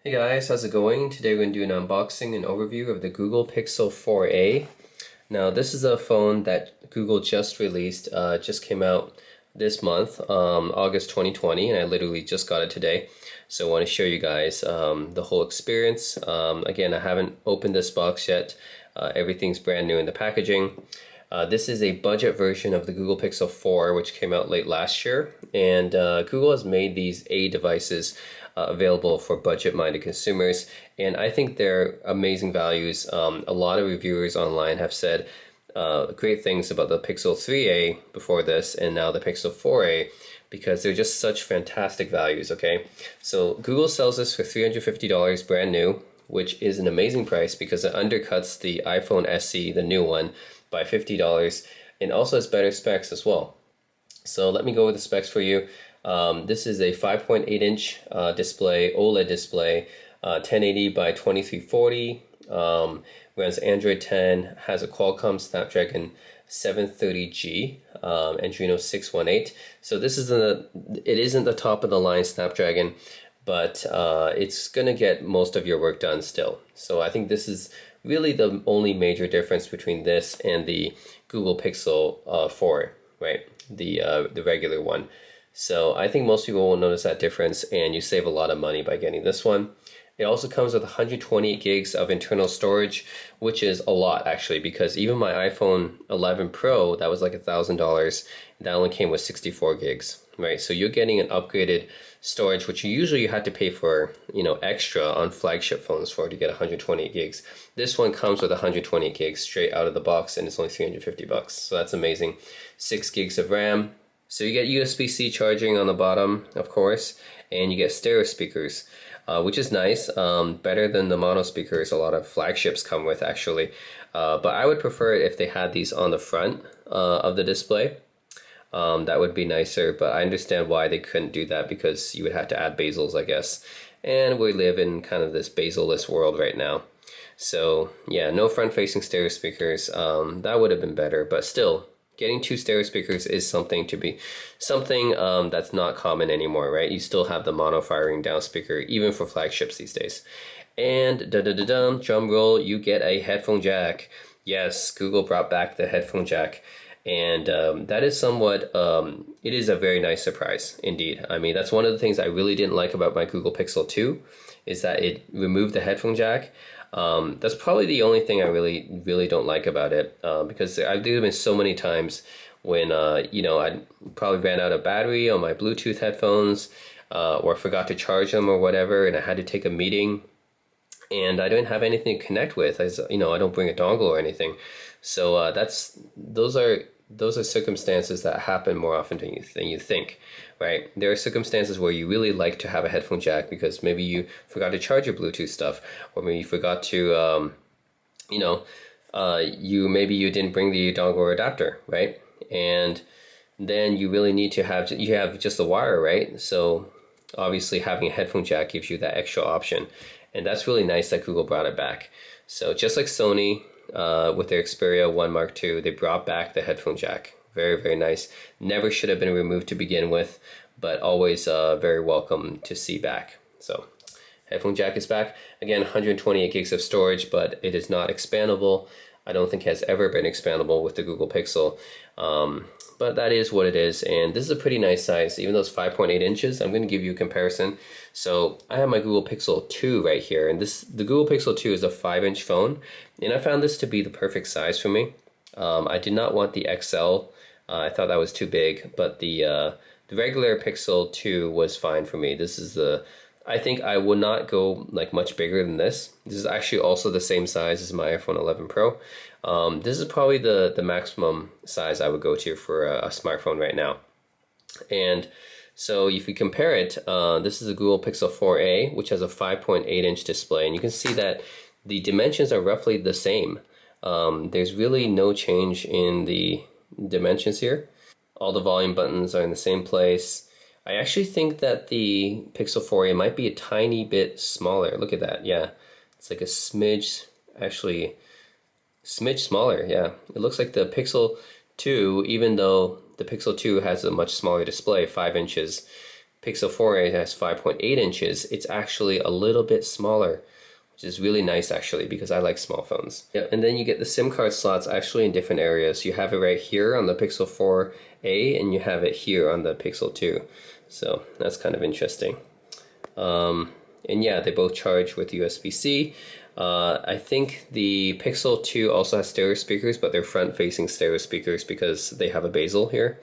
Hey guys, how's it going? Today we're going to do an unboxing and overview of the Google Pixel 4a. Now this is a phone that Google just released, just came out this month, August 2020, and I literally just got it today. So I want to show you guys the whole experience. Again, I haven't opened this box yet. Everything's brand new in the packaging. This is a budget version of the Google Pixel 4, which came out late last year. And Google has made these A devices available for budget-minded consumers. And I think they're amazing values. A lot of reviewers online have said great things about the Pixel 3a before this and now the Pixel 4a because they're just such fantastic values, okay? So Google sells this for $350 brand new, which is an amazing price because it undercuts the iPhone SE, the new one, by $50 and also has better specs as well. So let me go over the specs for you. This is a 5.8-inch display, OLED display, 1080 by 2340. Runs Android 10, has a Qualcomm Snapdragon 730G, Adreno 618. So this isn't it isn't the top of the line Snapdragon, but it's gonna get most of your work done still. So I think this is really the only major difference between this and the Google Pixel 4, right? The regular one. So I think most people won't notice that difference, and you save a lot of money by getting this one. It also comes with 128 gigs of internal storage, which is a lot actually, because even my iPhone 11 Pro, that was like $1,000, that only came with 64 gigs, right? So you're getting an upgraded storage, which usually you had to pay for, extra on flagship phones for to get 128 gigs. This one comes with 128 gigs straight out of the box, and it's only 350 bucks. So that's amazing. 6 gigs of RAM. So you get USB-C charging on the bottom, of course, and you get stereo speakers, which is nice, better than the mono speakers a lot of flagships come with actually. But I would prefer it if they had these on the front of the display. That would be nicer, but I understand why they couldn't do that because you would have to add bezels, I guess. And we live in kind of this bezel-less world right now. So yeah, no front-facing stereo speakers. That would have been better, but still, getting 2 stereo speakers is something that's not common anymore, right? You still have the mono firing down speaker, even for flagships these days. And drum roll, you get a headphone jack. Yes, Google brought back the headphone jack. And that is somewhat, it is a very nice surprise indeed. I mean, that's one of the things I really didn't like about my Google Pixel 2 is that it removed the headphone jack. That's probably the only thing I really don't like about it, because I've done it so many times when I probably ran out of battery on my Bluetooth headphones, or forgot to charge them or whatever, and I had to take a meeting, and I didn't have anything to connect with. I don't bring a dongle or anything, so those are circumstances that happen more often than you think, right? There are circumstances where you really like to have a headphone jack because maybe you forgot to charge your Bluetooth stuff, or maybe you forgot to, maybe you didn't bring the dongle or adapter, right? And then you really need to have just the wire, right? So obviously having a headphone jack gives you that extra option, and that's really nice that Google brought it back. So just like Sony, with their Xperia 1 Mark II, they brought back the headphone jack. Very, very nice. Never should have been removed to begin with, but always very welcome to see back. So headphone jack is back. Again, 128 gigs of storage, but it is not expandable. I don't think it has ever been expandable with the Google Pixel. But that is what it is, and this is a pretty nice size. Even though it's 5.8 inches, I'm going to give you a comparison. So I have my Google Pixel 2 right here, and the Google Pixel 2 is a 5-inch phone, and I found this to be the perfect size for me. I did not want the XL. I thought that was too big, but the regular Pixel 2 was fine for me. I think I would not go like much bigger than this. This is actually also the same size as my iPhone 11 Pro. This is probably the maximum size I would go to for a smartphone right now. And so if you compare it, this is the Google Pixel 4a, which has a 5.8-inch display, and you can see that the dimensions are roughly the same. There's really no change in the dimensions here. All the volume buttons are in the same place. I actually think that the Pixel 4a might be a tiny bit smaller. Look at that, yeah. It's like a smidge smaller, yeah. It looks like the Pixel 2, even though the Pixel 2 has a much smaller display, 5 inches, Pixel 4a has 5.8 inches, it's actually a little bit smaller, which is really nice actually, because I like small phones. Yeah, and then you get the SIM card slots actually in different areas. You have it right here on the Pixel 4a, and you have it here on the Pixel 2. So that's kind of interesting. And yeah, they both charge with USB-C. I think the Pixel 2 also has stereo speakers, but they're front-facing stereo speakers because they have a bezel here.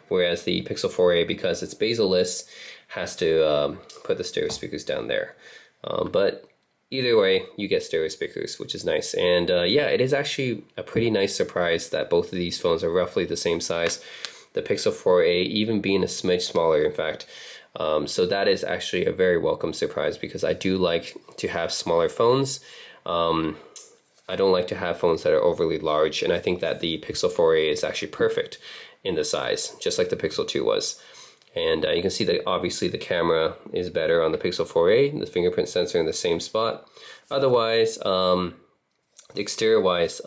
Whereas the Pixel 4a, because it's bezel-less, has to put the stereo speakers down there. But either way, you get stereo speakers, which is nice. And yeah, it is actually a pretty nice surprise that both of these phones are roughly the same size. The Pixel 4a even being a smidge smaller, in fact. So that is actually a very welcome surprise, because I do like to have smaller phones. I don't like to have phones that are overly large, and I think that the Pixel 4a is actually perfect in the size, just like the Pixel 2 was. And you can see that obviously the camera is better on the Pixel 4a, the fingerprint sensor in the same spot. Otherwise, exterior-wise,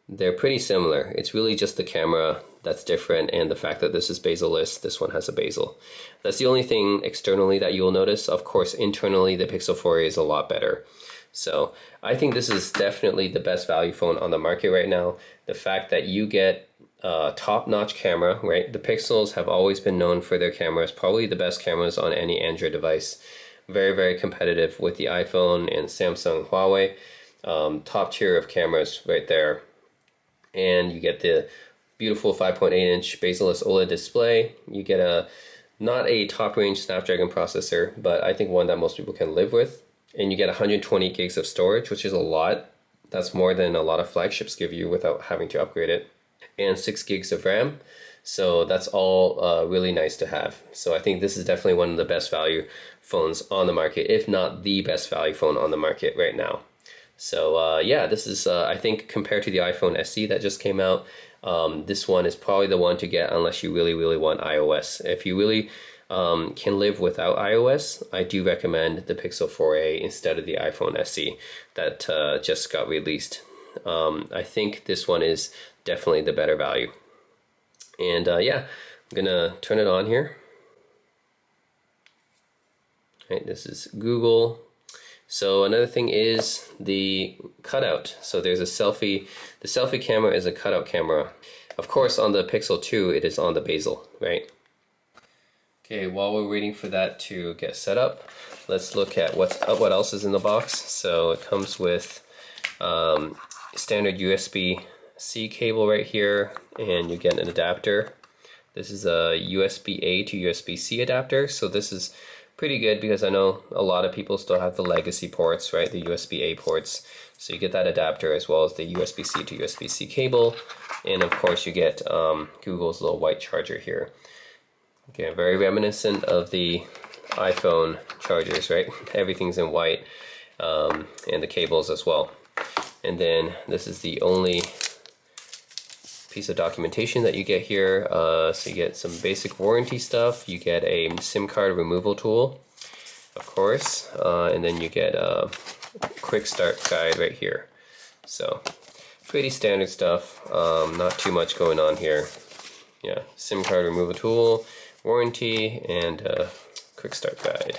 they're pretty similar. It's really just the camera that's different, and the fact that this is bezel-less, this one has a bezel. That's the only thing externally that you'll notice. Of course, internally, the Pixel 4a is a lot better. So I think this is definitely the best value phone on the market right now. The fact that you get top-notch camera, right? The Pixels have always been known for their cameras, probably the best cameras on any Android device. Very, very competitive with the iPhone and Samsung, Huawei. Top tier of cameras right there. And you get the beautiful 5.8-inch bezel-less OLED display. You get not a top-range Snapdragon processor, but I think one that most people can live with. And you get 120 gigs of storage, which is a lot. That's more than a lot of flagships give you without having to upgrade it. And 6 gigs of RAM. So that's all really nice to have. So I think this is definitely one of the best value phones on the market, if not the best value phone on the market right now. So yeah, this is, I think, compared to the iPhone SE that just came out, this one is probably the one to get unless you really, really want iOS. If you really can live without iOS, I do recommend the Pixel 4a instead of the iPhone SE that just got released. I think this one is definitely the better value. And yeah, I'm gonna turn it on here. All right, this is Google. So another thing is the cutout. So there's a selfie. The selfie camera is a cutout camera. Of course, on the Pixel 2, it is on the bezel, right? Okay, while we're waiting for that to get set up, let's look at what else is in the box. So it comes with standard USB-C cable right here, and you get an adapter. This is a USB-A to USB-C adapter, so this is pretty good because I know a lot of people still have the legacy ports, right? The USB-A ports. So you get that adapter as well as the USB-C to USB-C cable. And of course you get Google's little white charger here. Again, very reminiscent of the iPhone chargers, right? Everything's in white, and the cables as well. And then this is the only piece of documentation that you get here. So you get some basic warranty stuff. You get a SIM card removal tool, of course, and then you get a quick start guide right here. So pretty standard stuff. Not too much going on here. Yeah, SIM card removal tool, warranty, and quick start guide.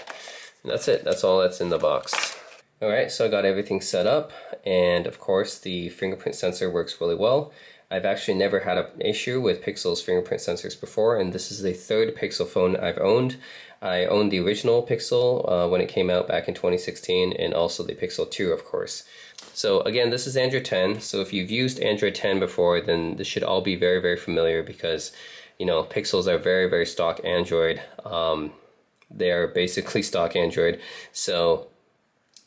And that's it. That's all that's in the box. Alright, so I got everything set up, and of course the fingerprint sensor works really well. I've actually never had an issue with Pixel's fingerprint sensors before, and this is the third Pixel phone I've owned. I owned the original Pixel when it came out back in 2016, and also the Pixel 2, of course. So again, this is Android 10, so if you've used Android 10 before, then this should all be very, very familiar because, you know, Pixels are very, very stock Android. They are basically stock Android, so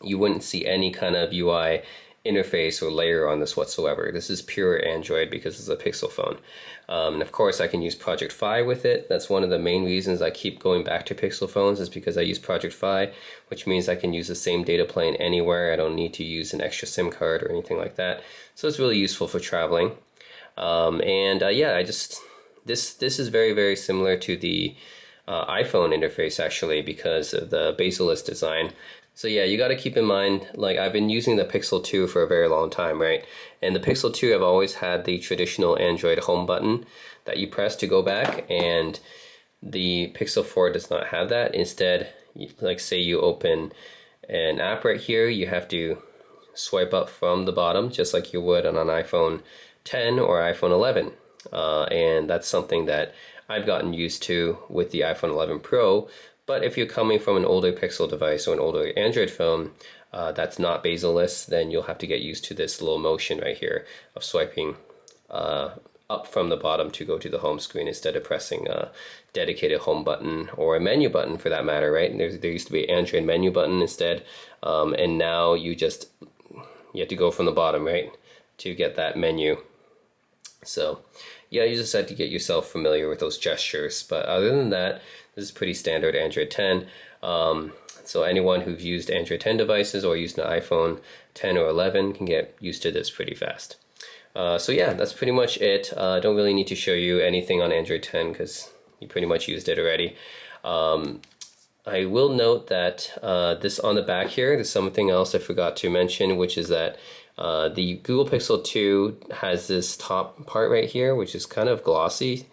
you wouldn't see any kind of UI interface or layer on this whatsoever. This is pure Android because it's a Pixel phone. And of course I can use Project Fi with it. That's one of the main reasons I keep going back to Pixel phones, is because I use Project Fi, which means I can use the same data plane anywhere. I don't need to use an extra SIM card or anything like that. So it's really useful for traveling. Yeah, this is very, very similar to the iPhone interface actually, because of the bezel-less design. So yeah, you got to keep in mind, like, I've been using the Pixel 2 for a very long time, right? And the Pixel 2 have always had the traditional Android home button that you press to go back, and the Pixel 4 does not have that. Instead, like say you open an app right here, you have to swipe up from the bottom just like you would on an iPhone 10 or iPhone 11. And that's something that I've gotten used to with the iPhone 11 Pro. But if you're coming from an older Pixel device or an older Android phone that's not bezel-less, then you'll have to get used to this little motion right here of swiping up from the bottom to go to the home screen instead of pressing a dedicated home button or a menu button for that matter, right? And there used to be an Android menu button instead, and now you have to go from the bottom, right, to get that menu. So yeah, you just had to get yourself familiar with those gestures. But other than that, this is pretty standard Android 10. So anyone who's used Android 10 devices or used an iPhone 10 or 11 can get used to this pretty fast. So yeah, that's pretty much it. I don't really need to show you anything on Android 10 because you pretty much used it already. I will note that this on the back here, there's something else I forgot to mention, which is that the Google Pixel 2 has this top part right here, which is kind of glossy.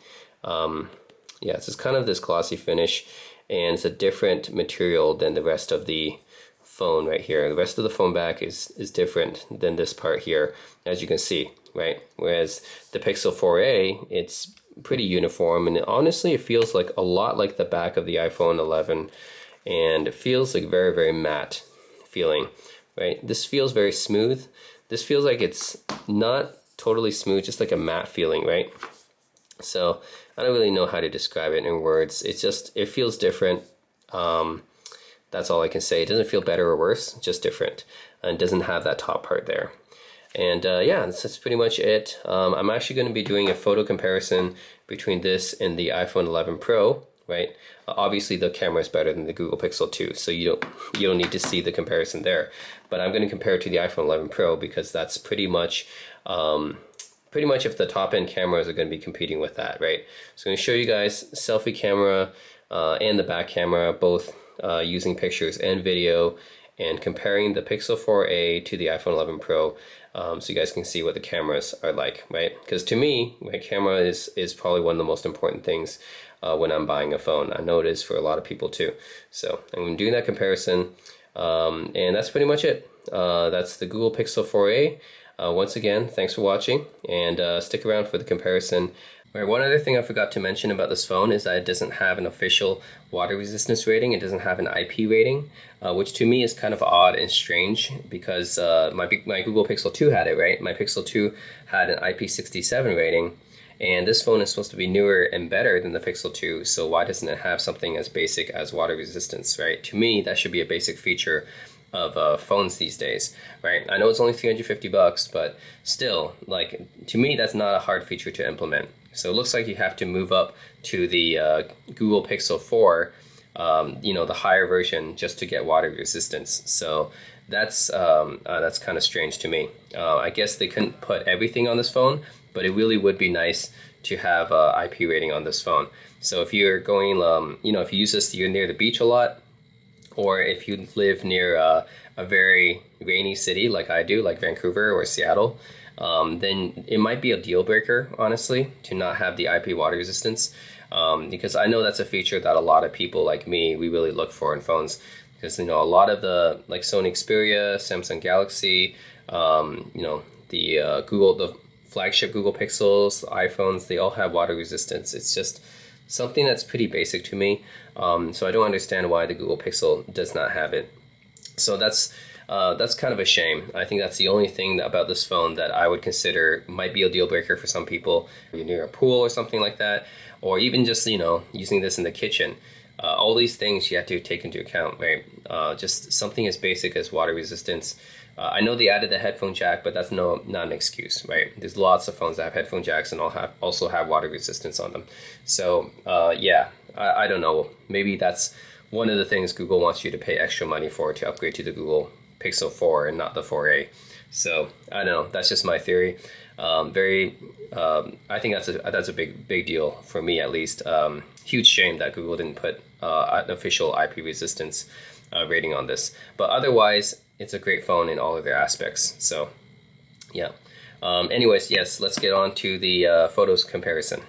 Yeah, it's just kind of this glossy finish, and it's a different material than the rest of the phone right here. The rest of the phone back is different than this part here, as you can see, right? Whereas the Pixel 4a, it's pretty uniform, and honestly it feels like a lot like the back of the iPhone 11, and it feels like very, very matte feeling, right? This feels very smooth. This feels like it's not totally smooth, just like a matte feeling, right? So I don't really know how to describe it in words. It feels different. That's all I can say. It doesn't feel better or worse, just different, and doesn't have that top part there. And yeah, that's pretty much it. I'm actually going to be doing a photo comparison between this and the iPhone 11 Pro, right? Obviously the camera is better than the Google Pixel 2, so you don't need to see the comparison there. But I'm going to compare it to the iPhone 11 Pro because that's pretty much if the top end cameras are going to be competing with that, right? So I'm going to show you guys selfie camera and the back camera, both using pictures and video, and comparing the Pixel 4a to the iPhone 11 Pro, so you guys can see what the cameras are like, right? Because to me, my camera is probably one of the most important things when I'm buying a phone. I know it is for a lot of people too. So I'm doing that comparison, and that's pretty much it. That's the Google Pixel 4a. Once again, thanks for watching, and stick around for the comparison. Right, one other thing I forgot to mention about this phone is that it doesn't have an official water resistance rating. It doesn't have an IP rating, which to me is kind of odd and strange because my Google Pixel 2 had it, right? My Pixel 2 had an IP67 rating, and this phone is supposed to be newer and better than the Pixel 2, so why doesn't it have something as basic as water resistance, right? To me, that should be a basic feature of phones these days, right? I know it's only $350, but still, like, to me, that's not a hard feature to implement. So it looks like you have to move up to the Google Pixel 4, the higher version, just to get water resistance. So that's kind of strange to me. I guess they couldn't put everything on this phone, but it really would be nice to have a IP rating on this phone. So if you're going, if you use this, you're near the beach a lot, or if you live near a very rainy city like I do, like Vancouver or Seattle, then it might be a deal breaker, honestly, to not have the IP water resistance, because I know that's a feature that a lot of people like me, we really look for in phones, because a lot of the like Sony Xperia, Samsung Galaxy, the flagship Google Pixels, iPhones, they all have water resistance. It's just something that's pretty basic to me, so I don't understand why the Google Pixel does not have it. So that's kind of a shame. I think that's the only thing about this phone that I would consider might be a deal breaker for some people. You're near a pool or something like that, or even just using this in the kitchen. All these things you have to take into account, right? Just something as basic as water resistance. I know they added the headphone jack, but that's not an excuse, right? There's lots of phones that have headphone jacks and also have water resistance on them. So yeah, I don't know. Maybe that's one of the things Google wants you to pay extra money for, to upgrade to the Google Pixel 4 and not the 4a. So I don't know. That's just my theory. I think that's a big deal for me, at least. Huge shame that Google didn't put an official IP resistance rating on this. But otherwise, it's a great phone in all of their aspects. So yeah. Anyways, yes, let's get on to the photos comparison.